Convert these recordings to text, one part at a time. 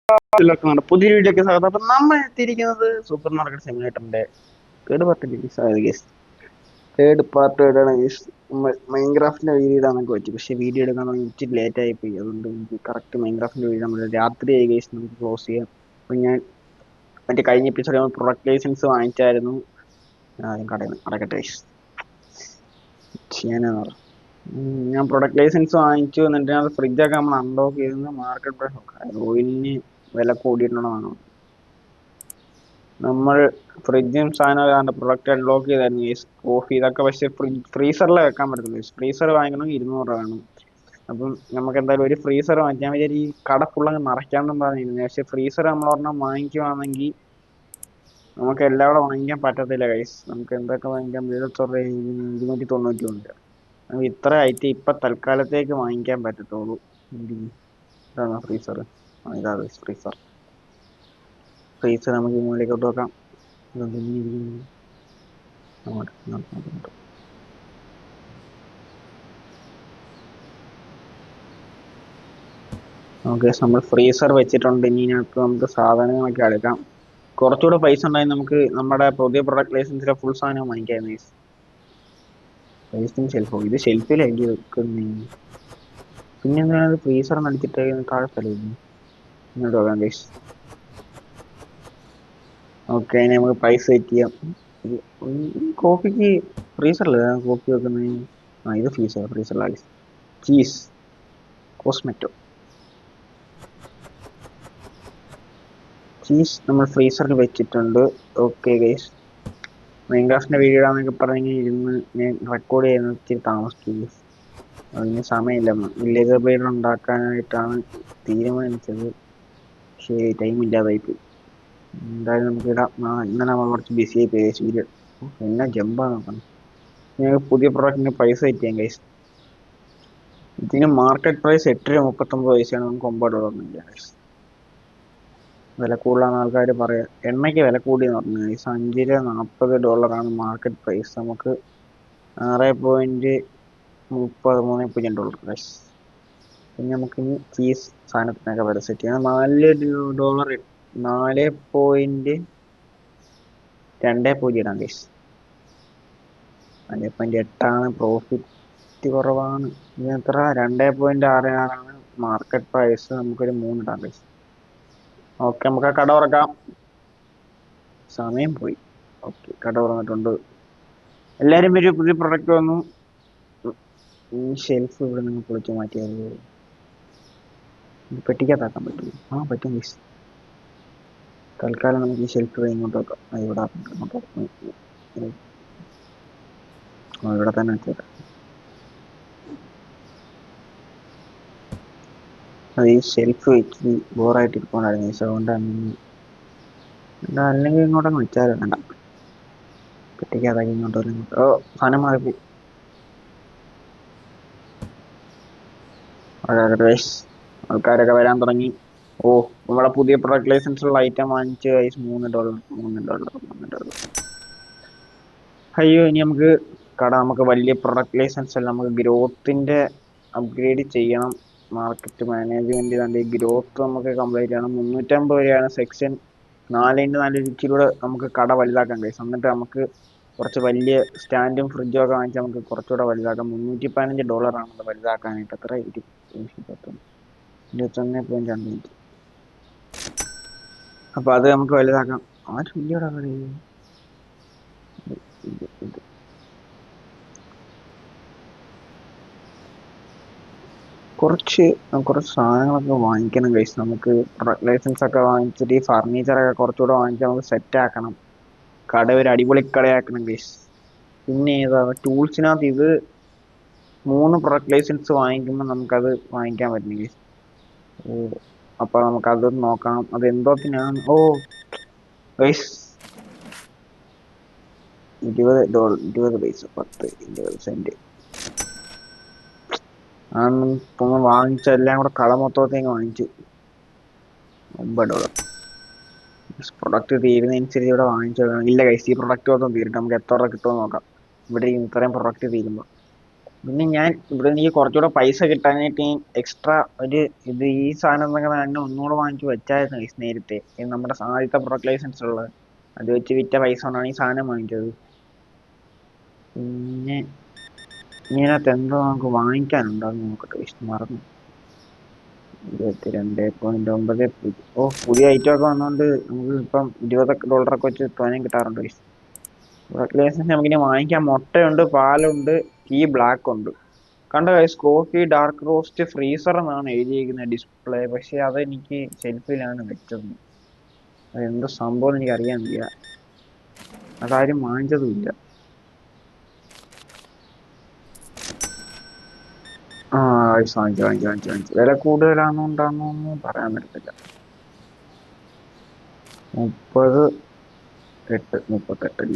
പുതിയ വീഡിയോക്ക് സ്വാഗതം. അപ്പൊ നമ്മൾ എത്തിയിരിക്കുന്നത് സൂപ്പർ മാർക്കറ്റ് സിമുലേറ്ററിന്റെ third part guys. Third part ആയിട്ടാണ് ഗേസ്. മൈൻക്രാഫ്റ്റിന്റെ വീഡിയോ ഇടാനൊക്കെ പറ്റി, പക്ഷെ വീഡിയോ എടുക്കാൻ ഇച്ചിരി ലേറ്റ് ആയി പോയി. അതുകൊണ്ട് എനിക്ക് കറക്റ്റ് മൈൻക്രാഫ്റ്റിന്റെ വീഡിയോ നമ്മൾ രാത്രിയായി ഗേസ്, നമുക്ക് ക്ലോസ് ചെയ്യാം. അപ്പൊ ഞാൻ മറ്റേ കഴിഞ്ഞ എപ്പിസോഡിൽ നമ്മൾ പ്രൊഡക്റ്റ് ലൈസൻസ് വാങ്ങിച്ചായിരുന്നു. ആദ്യം കടയിൽ നിന്ന് അടക്കട്ടെ ഗേസ്. ചെയ്യാനാ ഞാൻ പ്രൊഡക്റ്റ് ലൈസൻസ് വാങ്ങിച്ചു. എന്നിട്ട് ഞാൻ ഫ്രിഡ്ജൊക്കെ നമ്മൾ അൺലോക്ക് ചെയ്ത് മാർക്കറ്റ് പ്രൈസ് നോക്കാം. ഓയിലിന് വില കൂടിയിട്ടുണ്ടോ. നമ്മൾ ഫ്രിഡ്ജും സാധനം പ്രൊഡക്റ്റ് അൺലോക്ക് ചെയ്തായിരുന്നു കോഫി ഇതൊക്കെ. പക്ഷെ ഫ്രീസറിൽ വെക്കാൻ പറ്റത്തില്ല. ഫ്രീസർ വാങ്ങിക്കണമെങ്കിൽ 200 രൂപ വേണം. അപ്പം നമുക്ക് എന്തായാലും ഒരു ഫ്രീസർ വാങ്ങിക്കാൻ വിചാരിച്ച് ഈ കട ഫുള്ളങ്ങ് നിറയ്ക്കാമെന്നും പറഞ്ഞിരുന്നു. പക്ഷെ ഫ്രീസർ നമ്മൾ ഒരെണ്ണം വാങ്ങിക്കുവാണെങ്കിൽ നമുക്ക് എല്ലാം കൂടെ വാങ്ങിക്കാൻ പറ്റത്തില്ല ഗൈസ്. നമുക്ക് എന്തൊക്കെ വാങ്ങിക്കാൻ 290 നമുക്ക് ഇത്ര ഐറ്റം ഇപ്പൊ തൽക്കാലത്തേക്ക് വാങ്ങിക്കാൻ പറ്റത്തുള്ളൂ. ഇതാണ് ഫ്രീസർ. ഇതാ ഫ്രീസർ. ഫ്രീസർ നമുക്ക് മുകളിലേക്കോട്ട് വെക്കാം. ഓക്കെ, നമ്മൾ ഫ്രീസർ വെച്ചിട്ടുണ്ട്. ഇനി ഇതിനകത്ത് നമുക്ക് സാധനങ്ങളൊക്കെ എടുക്കാം. കുറച്ചുകൂടെ പൈസ ഉണ്ടായി നമുക്ക് നമ്മുടെ പുതിയ പ്രൊഡക്റ്റ് ലൈസൻസിലെ ഫുൾ സാധനം വാങ്ങിക്കായിരുന്നു. പൈസയും ഷെൽഫോ, ഇത് ഷെൽഫിലായിരിക്കും വെക്കുന്നേ. പിന്നെ എന്താണ് ഫ്രീസർ നടിച്ചിട്ട് താഴെ സ്ഥലമില്ല. ഇങ്ങോട്ട് വെക്കാം ഗൈസ്. ഓക്കെ, ഇനി നമുക്ക് പൈസ സെറ്റ് ചെയ്യാം. കോഫിക്ക് ഫ്രീസറില്ല കോഫി വെക്കുന്നത്. ഇത് ഫ്രീസറിലായി. ചീസ് കോസ്മെറ്റോ ചീസ് നമ്മൾ ഫ്രീസറിൽ വെച്ചിട്ടുണ്ട്. ഓക്കെ ഗൈസ്, മൈൻക്രാഫ്റ്റിന്റെ വീഡിയോ ഇടാന്നൊക്കെ പറഞ്ഞ് ഇരുന്ന് ഞാൻ റെക്കോർഡ് ചെയ്യുന്ന ഇച്ചിരി താമസിച്ചു. അതിന് സമയമില്ല. വില്ലേജർ ബ്ലേഡ് ഉണ്ടാക്കാനായിട്ടാണ് തീരുമാനിച്ചത്, പക്ഷേ ടൈം ഇല്ലാതായിപ്പോയി. എന്തായാലും നമുക്ക് ഇടാം. ഇന്നലെ നമ്മൾ കുറച്ച് ബിസി ആയി പോയി വീഡിയോ. എന്നാ ജമ്പാ നോക്കണം. ഞങ്ങൾക്ക് പുതിയ പ്രൊഡക്റ്റിന് പൈസ സെറ്റ് ചെയ്യാം ഗൈസ്. ഇതിന് മാർക്കറ്റ് പ്രൈസ് 8.39 നമുക്ക് $9 ഗൈസ്. വില കൂടുതലാണ് ആൾക്കാർ പറയാം. എണ്ണയ്ക്ക് വില കൂടിയെന്ന് പറഞ്ഞു ഗൈസ്. $5.40 market price. നമുക്ക് $6.30 ഗൈസ്. പിന്നെ നമുക്ക് ഇനി ചീസ് സാധനത്തിനൊക്കെ വില സെറ്റ് ചെയ്യാം. $4 4.20 ഇടാം ഗൈസ്. 4.8 പ്രോഫിറ്റ് കുറവാണ്. ഇനി എത്ര 2.66 മാർക്കറ്റ് പ്രൈസ്. നമുക്കൊരു 3 ഇടാം ഗൈസ്. ഓക്കെ, നമുക്ക് ആ കട തുറക്കാം. സമയം പോയി. ഓക്കെ, കട തുറന്നിട്ടുണ്ട്. എല്ലാരും ഒരു പുതിയ പ്രൊഡക്റ്റ് വന്നു. ഈ ഷെൽഫ് ഇവിടെ നിന്ന് പൊളിച്ച് മാറ്റിയാൽ പെട്ടിക്കകത്താക്കാൻ പറ്റും. പറ്റും ഗൈസ്. തൽക്കാലം നമുക്ക് ഈ ഷെൽഫ് ഇങ്ങോട്ട് വെക്കാം. ഇവിടെ തന്നെ വെച്ചേക്കാം. അത് ഈ ഷെൽഫ് വെച്ച് ബോറായിട്ട് ഇരിക്കണമായിരുന്നു ഗൈസ്. അതുകൊണ്ടാണ് അല്ലെങ്കിൽ ഇങ്ങോട്ടങ്ങ് വെച്ചാലും വേണ്ട. പെട്ടിക്കകത്താക്കി ഇങ്ങോട്ട് വരും. സാധനം മാറിപ്പോയി. ആൾക്കാരൊക്കെ വരാൻ തുടങ്ങി. നമ്മളെ പുതിയ പ്രൊഡക്റ്റ് ലൈസൻസിലുള്ള ഐറ്റം വാങ്ങിച്ച് ഗൈസ്. $3. അയ്യോ, ഇനി നമുക്ക് നമുക്ക് വലിയ പ്രൊഡക്റ്റ് ലൈസൻസ് അല്ല, നമുക്ക് ഗ്രോത്തിന്റെ അപ്ഗ്രേഡ് ചെയ്യണം. മാർക്കറ്റ് മാനേജ്മെന്റ് കണ്ട് ഗ്രോത്ത് നമുക്ക് കംപ്ലീറ്റ് ചെയ്യണം. 350 രൂപയാണ് സെക്ഷൻ 4x4 ഇച്ചിലൂടെ നമുക്ക് കട വലുതാക്കാൻ കഴിയും. എന്നിട്ട് നമുക്ക് കുറച്ച് വലിയ സ്റ്റാൻഡും ഫ്രിഡ്ജും ഒക്കെ വാങ്ങിച്ചാൽ നമുക്ക് കുറച്ചുകൂടെ വലുതാക്കാം. $315 അത് വലുതാക്കാനായിട്ട്. എത്ര 21.2. അപ്പൊ അത് നമുക്ക് വലുതാക്കാം. കുറച്ച് സാധനങ്ങളൊക്കെ വാങ്ങിക്കണം ഗൈസ്. നമുക്ക് പ്രൊഡക്റ്റ് ലൈസൻസ് ഒക്കെ വാങ്ങിച്ചിട്ട് ഈ ഫർണിച്ചറൊക്കെ കുറച്ചുകൂടെ വാങ്ങിച്ച് നമുക്ക് സെറ്റ് ആക്കണം. കട ഒരു അടിപൊളി കടയാക്കണം ഗൈസ്. പിന്നെ ഏതാ ടൂൾസിനകത്ത് ഇത് 3 പ്രൊഡക്റ്റ് ലൈസൻസ് വാങ്ങിക്കുമ്പോൾ നമുക്കത് വാങ്ങിക്കാൻ പറ്റും ഗൈസ്. അപ്പൊ നമുക്കത് നോക്കണം. അത് എന്തോത്തിനാണ്. ഗൈസ്, $20 പൈസ 10 വാങ്ങിച്ച എല്ലാം കൂടെ കട മൊത്തത്തേക്ക് വാങ്ങിച്ചു. $9. പ്രൊഡക്റ്റ് തീരുന്നതനുസരിച്ച് ഇവിടെ വാങ്ങിച്ചു. ഇല്ല ഗൈസ്, ഈ പ്രൊഡക്റ്റ് മൊത്തം തീരട്ടെ. നമുക്ക് എത്ര രൂപ കിട്ടുമെന്ന് നോക്കാം. ഇവിടെ ഇത്രയും പ്രൊഡക്റ്റ് തീരുമ്പോൾ പിന്നെ ഞാൻ ഇവിടെ എനിക്ക് കുറച്ചുകൂടെ പൈസ കിട്ടാനായിട്ട് ഈ എക്സ്ട്രാ ഒരു ഈ സാധനം എന്നൊക്കെ തന്നെ ഒന്നുകൂടെ വാങ്ങിച്ചു വെച്ചായിരുന്നു guys നേരത്തെ. ഇത് നമ്മുടെ ആദ്യത്തെ പ്രൊഡക്റ്റ് ലൈസൻസ് ഉള്ളത്. അത് വെച്ച് വിറ്റ പൈസ കൊണ്ടാണ് ഈ സാധനം വാങ്ങിച്ചത്. പിന്നെ ഇതിനകത്ത് എന്തോ നമുക്ക് വാങ്ങിക്കാനുണ്ടോന്ന് നോക്കട്ടെ guys, മറന്നു. 22.90. ഓ, പുതിയ ഐറ്റം ഒക്കെ വന്നോണ്ട് നമുക്ക് ഇപ്പം $20 വെച്ച് തോനെയും കിട്ടാറുണ്ട് guys. പ്രൊഡക്റ്റ് ലൈസൻസ് നമുക്കിനി വാങ്ങിക്കാൻ മുട്ടയുണ്ട്, പാലുണ്ട്, ടീ ബ്ലാക്ക് ഉണ്ട്. കണ്ട guys, coffee dark roast freezer എന്നാണ് എഴുതിയിരിക്കുന്ന ഡിസ്പ്ലേ. പക്ഷെ അതെനിക്ക് ഷെൽഫിലാണ് വെച്ചത്. അതെന്തോ സംഭവം എനിക്ക് അറിയാൻ വയ്യ. അതാരും വാങ്ങിച്ചതുമില്ല. ആ ഗൈസ്, വാങ്ങിച്ചു. വില കൂടുതലാണെന്നുണ്ടാണെന്നൊന്നും പറയാൻ പറ്റത്തില്ല. 38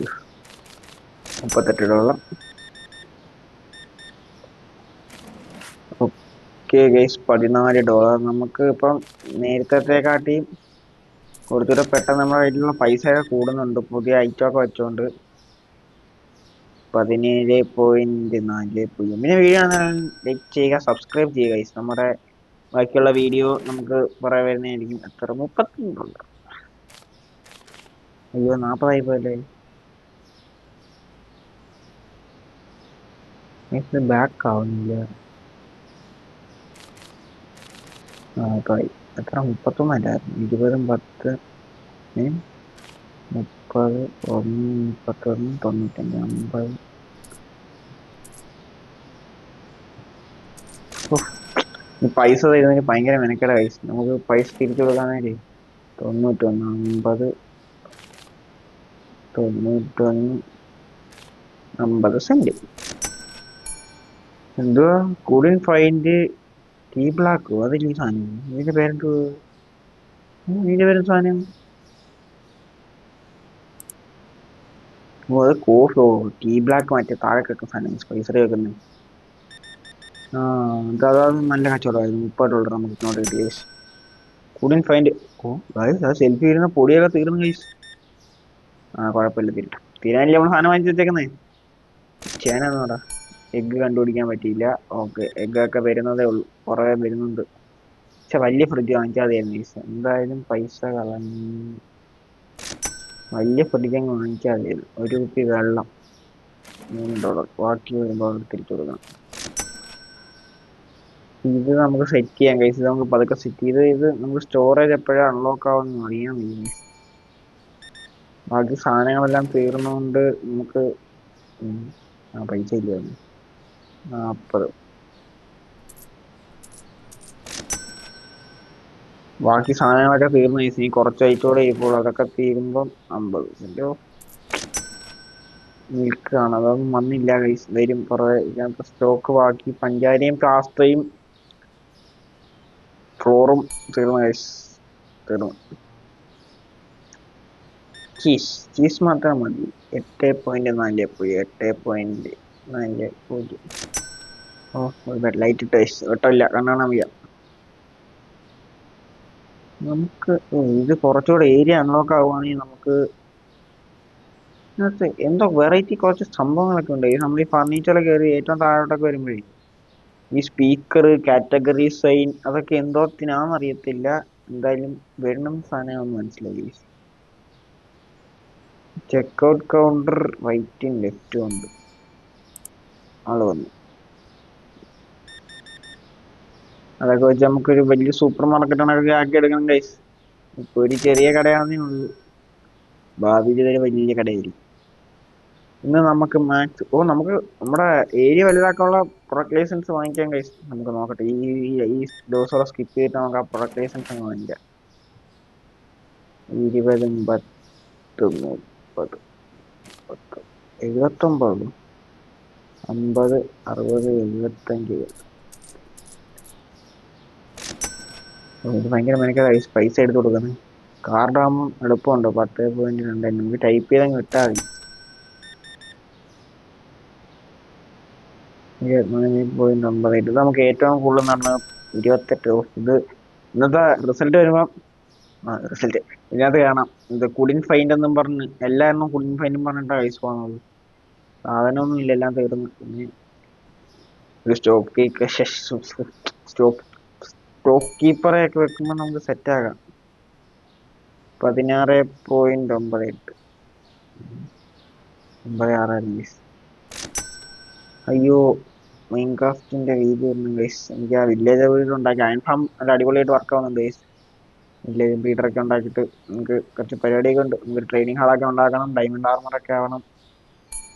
ഓക്കെ ഗൈസ്, $14. നമുക്ക് ഇപ്പം നേരത്തെക്കാട്ടി കുറച്ചുകൂടെ പെട്ടെന്ന് നമ്മുടെ കയ്യിലുള്ള പൈസയൊക്കെ കൂടുന്നുണ്ട് പുതിയ ഐറ്റം ഒക്കെ വെച്ചോണ്ട്. 17.40. പിന്നെ വീഡിയോ ലൈക്ക് ചെയ്യുക, സബ്സ്ക്രൈബ് ചെയ്യുക ഗൈസ്. നമ്മുടെ ബാക്കിയുള്ള വീഡിയോ നമുക്ക് പറയാൻ വരുന്നതായിരിക്കും. എത്ര 33 അയ്യോ, 40 പോലെ. ബാക്ക് ആവുന്നില്ല. എത്ര 31 അല്ലായിരുന്നു? 20, 10, 30, 1, 31, 95, 50. പൈസ തരുന്നെങ്കിൽ ഭയങ്കര മെനക്കെട പൈസ. നമുക്ക് പൈസ തിരിച്ചു കൊടുക്കാനേ 91, 50 സെന്റ്. എന്തുവാ കൂളിംഗ് ഫൈൻഡ് ടീ ബ്ലാക്കോ? അതില്ല സാധനം. ഇതിന്റെ പേരെന്തോ? ഇതിന്റെ പേര് സാധനം. അത് കോഫി. ടീ ബ്ലാക്ക് മറ്റേ താഴെ കിടക്കുന്ന സാധനം, സ്പൈസറി വെക്കുന്നത്. ആ, അതാണ് നല്ല കച്ചവടമായിരുന്നു. $30 നമുക്ക് ഇങ്ങോട്ട് കിട്ടി guys. Cooling find. Oh guys, ആ സെൽഫി ഇരുന്ന പൊടിയൊക്കെ തീർന്നു ഗൈസ്. ആ, കുഴപ്പമില്ല, തീരാനില്ല. നമ്മൾ സാധനം വാങ്ങിച്ചു വെച്ചേക്കുന്നേ. ചേനാന്ന് പറ. എഗ്ഗ് കണ്ടുപിടിക്കാൻ പറ്റിയില്ല. ഓക്കെ, എഗ്ഗൊക്കെ വരുന്നതേ ഉള്ളൂ, കുറേ വരുന്നുണ്ട്. പക്ഷെ വലിയ ഫ്രിഡ്ജ് വാങ്ങിച്ചാൽ മതിയായിരുന്നു ഗൈസ്. എന്തായാലും പൈസ കളഞ്ഞു. വലിയ ഫ്രിഡ്ജ് അങ്ങ് വാങ്ങിച്ചാൽ മതിയായിരുന്നു. ഒരു കുപ്പി വെള്ളം $3. ബാക്കി വരുമ്പോൾ തിരിച്ചു കൊടുക്കണം. ഇത് നമുക്ക് സെറ്റ് ചെയ്യാം ഗൈസ്. ഇത് നമുക്ക് പതുക്കെ സെറ്റ് ചെയ്ത് നമുക്ക് സ്റ്റോറേജ് എപ്പോഴാണ് അൺലോക്ക് ആവുമെന്ന് അറിയാൻ വയ്യ. ബാക്കി സാധനങ്ങളെല്ലാം തീർന്നുകൊണ്ട് നമുക്ക് പൈസ ഇല്ലായിരുന്നു. 40. ബാക്കി സാധനങ്ങളൊക്കെ തീർന്നു ഗൈസ്. ഇനി കുറച്ച് ഐറ്റോടെ ഇപ്പോൾ അതൊക്കെ തീരുമ്പം 50. മിൽക്കാണ്, അതൊന്നും വന്നില്ല ഗൈസ്. വരും കുറേ. ഇതിനകത്ത് സ്റ്റോക്ക് ബാക്കി പഞ്ചാരയും പ്ലാസ്റ്റയും ഫ്ലോറും തീർന്നു ഗൈസ്. തീർന്നു. ചീസ് മാത്രം മതി. 8.40. ഓ, ഒരു ലൈറ്റ് ഇട്ട് ഗൈസ്. വെട്ടമില്ല, കണ്ണാണാൻ വയ്യ. നമുക്ക് ഇത് കുറച്ചുകൂടെ ഏരിയ അൺലോക്ക് ആവുകയാണെങ്കിൽ നമുക്ക് ഇതിനകത്ത് എന്തോ വെറൈറ്റി കുറച്ച് സംഭവങ്ങളൊക്കെ ഉണ്ട്. നമ്മൾ ഈ ഫർണിച്ചർ കയറി ഏറ്റവും താഴോട്ടൊക്കെ വരുമ്പോഴേ ഈ സ്പീക്കർ കാറ്റഗറി സൈൻ അതൊക്കെ എന്തോത്തിനാന്ന് അറിയത്തില്ല. എന്തായാലും വരണം സാധനമാണെന്ന് മനസ്സിലായി. ചെക്ക്ഔട്ട് കൗണ്ടർ റൈറ്റും ലെഫ്റ്റും ഉണ്ട്. ആള് വന്നു. അതൊക്കെ വെച്ച് നമുക്കൊരു വലിയ സൂപ്പർ മാർക്കറ്റാണൊക്കെ ആക്കി എടുക്കണം ഗൈസ്. ഇപ്പൊ ഒരു ചെറിയ കടയാണെന്നേ ഉള്ളൂ, ഭാവിയിൽ ഇതൊരു വലിയ കടയായിരിക്കും. ഇന്ന് നമുക്ക് നമുക്ക് നമ്മുടെ ഏരിയ വലുതാക്കാനുള്ള പ്രൊഡക്റ്റ് ലൈസൻസ് വാങ്ങിക്കാൻ ഗൈസ്. നമുക്ക് നോക്കട്ടെ, ഈ ദിവസം സ്കിപ്പ് ചെയ്തിട്ട് നമുക്ക് ആ പ്രൊഡക്റ്റ് ലൈസൻസ് അങ്ങ് വാങ്ങിക്കാം. 20, 10, 30, 79, 50, 60, 75. ഇത് ഭയങ്കര മെനക്കാ പൈസ എടുത്ത് കൊടുക്കുന്നത്. കാർഡാകുമ്പോൾ എളുപ്പമുണ്ട്. 10.2 നമുക്ക് ടൈപ്പ് ചെയ്തങ്ങ് വിട്ടാൽ മതി. 29.50. ഇത് നമുക്ക് ഏറ്റവും കൂടുതൽ നടന്ന 28. ഇത് ഇന്നത്തെ റിസൾട്ട് വരുമ്പോൾ റിസൾട്ട് ഇതിനകത്ത് കാണാം. ഇത് കുളിൻ ഫൈൻഡ് എന്നും പറഞ്ഞ് എല്ലാവരും കുളിൻ ഫൈൻഡും പറഞ്ഞിട്ടാണ് പൈസ പോകുന്നത്. സാധനമൊന്നും ഇല്ല, എല്ലാം തീർന്നു. പിന്നെ ഒരു സ്റ്റോപ്പ് കീപ്പറെ ഒക്കെ വെക്കുമ്പോൾ നമുക്ക് സെറ്റ് ആകാം. 16.98 96. അയ്യോ, മൈൻക്രാഫ്റ്റിന്റെ വീഡിയോ ഒന്നും ഗൈസ്. എനിക്ക് ആ വില്ലേജ് വീട് ഉണ്ടാക്കി അയൺ ഫാം നല്ല അടിപൊളിയായിട്ട് വർക്ക് ആവുന്നുണ്ട് ഗൈസ്. വില്ലേജ് ബീഡറൊക്കെ ഉണ്ടാക്കിയിട്ട് നമുക്ക് കുറച്ച് പരിപാടിയൊക്കെ ഉണ്ട്. നമുക്ക് ട്രെയിനിങ് ഹാളൊക്കെ ഉണ്ടാക്കണം, ഡയമണ്ട് ആർമറൊക്കെ ആവണം,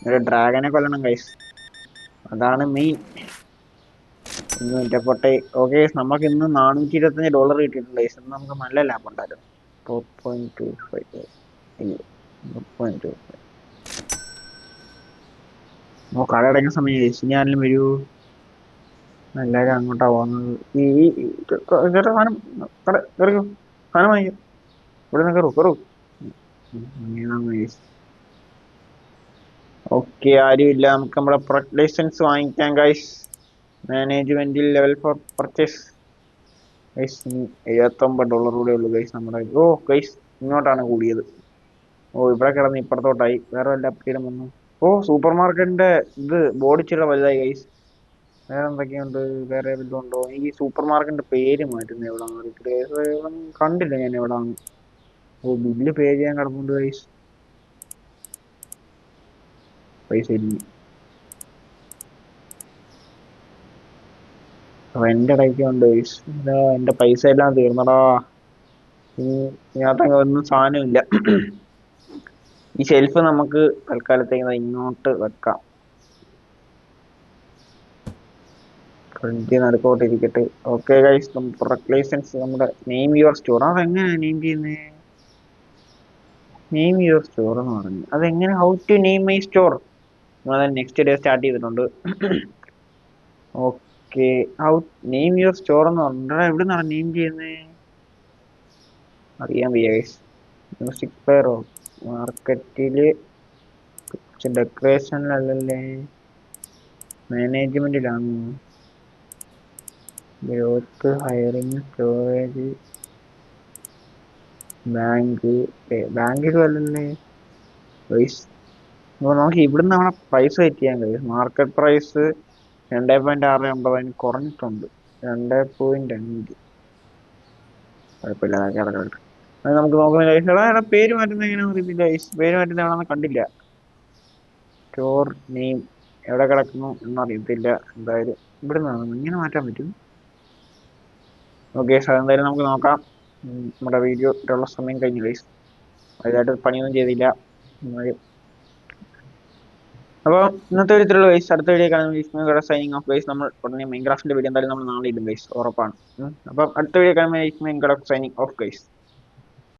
ഒരു ഡ്രാഗനെ കൊല്ലണം ഗൈസ്. അതാണ് മെയിൻ. പൊട്ടെ. ഓക്കെ, നമുക്ക് ഇന്ന് $425 കിട്ടിയിട്ടുണ്ട് ഗൈസ്. ഇന്ന് നമുക്ക് നല്ല ലാഭം ഉണ്ടായിരുന്നു. 4.25. അയ്യോ, 4.25. കട അടയ്ക്കുന്ന സമയം ഗൈസ്. ഇനി ആരെങ്കിലും വരൂ? എല്ലാവരും അങ്ങോട്ടാ പോകുന്നത്. ചേട്ടാ സാധനം കട കയറിക്കോ, സാധനം വാങ്ങിക്കോ, ഇവിടെ നിന്ന് കയറൂ. ഓക്കെ, ആരുമില്ല. നമുക്ക് നമ്മുടെ പ്രൊഡക്റ്റ് ലൈസൻസ് വാങ്ങിക്കാം ഗൈസ്. മാനേജ്മെന്റിൽ ലെവൽ ഫോർ പർച്ചേസ് ഗൈസ്. ഇനി $79 കൂടെ ഉള്ളു ഗൈസ് നമ്മുടെ. ഓ ഗൈസ്, ഇങ്ങോട്ടാണ് കൂടിയത്. ഓ, ഇവിടെ കിടന്ന് ഇപ്പുറത്തോട്ടായി. വേറെ വല്ല അപ്ഗ്രേഡും വന്നു. ഓ, സൂപ്പർ മാർക്കറ്റിന്റെ ഇത് ബോർഡിച്ചിട്ട് വലുതായി ഗൈസ്. വേറെ എന്തൊക്കെയുണ്ട്? വേറെ വല്ലതും ഉണ്ടോ? എനിക്ക് സൂപ്പർ മാർക്കറ്റിന്റെ പേര് മാറ്റുന്നത് എവിടെ കണ്ടില്ല ഞാൻ എവിടെ. ഓ, ബില്ല് പേ ചെയ്യാൻ കിടപ്പുണ്ട് ഗൈസ്. പൈസ ഇല്ല. റെന്റ് അടയ്ക്കുന്നുണ്ട് ഗൈസ്. എന്റെ പൈസ എല്ലാം തീർന്നടാ. ഇതിനകത്ത് ഒന്നും സാധനമില്ല. ഈ ഷെൽഫ് നമുക്ക് തൽക്കാലത്തേക്ക് ഇങ്ങോട്ട് വെക്കാം. ഫ്രിഡ്ജ് നടുക്കോട്ടിരിക്കട്ടെ. ഓക്കെ ഗൈസ്, പ്രൊഡക്റ്റ് ലൈസൻസ് നമ്മുടെ നെയിം യുവർ സ്റ്റോർ. അതെങ്ങനെയാ നെയിം ചെയ്യുന്നത്? നെയിം യുവർ സ്റ്റോർ എന്ന് പറഞ്ഞു. അതെങ്ങനെ? How to name my store? Next day start ചെയ്തിട്ടുണ്ട്. Okay, how name your store എന്ന് പറഞ്ഞാൽ എവിടെ നിന്നാണ് നെയിം ചെയ്യുന്നത്? അറിയാൻ വയ്യ ഗൈസ്. മ്യൂസിക് പ്ലെയറോ? മാർക്കറ്റില് ഡെക്കറേഷനിലല്ലേ, മാനേജ്മെന്റിലാണ്. ഗ്രോത്ത്, ഹയറിങ്, സ്റ്റോറേജ്, ബാങ്കിലും അല്ലല്ലേ ഗൈസ്. നമുക്ക് ഇവിടുന്ന് നമ്മുടെ പ്രൈസ് സെറ്റ് ചെയ്യാൻ കഴിയും. മാർക്കറ്റ് പ്രൈസ് 2.69 കുറഞ്ഞിട്ടുണ്ട്. 2.5. കുഴപ്പമില്ല, കിടക്കട്ടെ. അത് നമുക്ക് നോക്കുന്ന ഗൈസ്. എടാ പേര് മാറ്റുന്നത് എങ്ങനെയാണെന്ന് അറിയത്തില്ല ഗൈസ്. പേര് മാറ്റുന്നത് എവിടെയാണെന്ന് കണ്ടില്ല. സ്റ്റോർ നെയിം എവിടെ കിടക്കുന്നു എന്നറിയത്തില്ല. എന്തായാലും ഇവിടെ നിന്നാണ് ഇങ്ങനെ മാറ്റാൻ പറ്റും. ഓക്കെ, അതെന്തായാലും നമുക്ക് നോക്കാം. നമ്മുടെ വീഡിയോ ഉള്ള സമയം കഴിഞ്ഞു ഗൈസ്. അതിലായിട്ട് പണിയൊന്നും ചെയ്തില്ല. അപ്പോൾ ഇന്നത്തെ ഒരു ഇത്രയുള്ളൂ ഗൈസ്. അടുത്ത വീഡിയോ കാണുമ്പോൾ സൈനിങ് ഓഫ് ഗൈസ്. നമ്മൾ ഉടനെ മൈൻക്രാഫ്റ്റിന്റെ വീഡിയോ എന്തായാലും നമ്മൾ നാളെ ഇടും ഗൈസ്, ഉറപ്പാണ്. അപ്പം അടുത്ത വീഡിയോ കാണുമ്പോൾ സൈനിങ് ഓഫ് ഗൈസ്.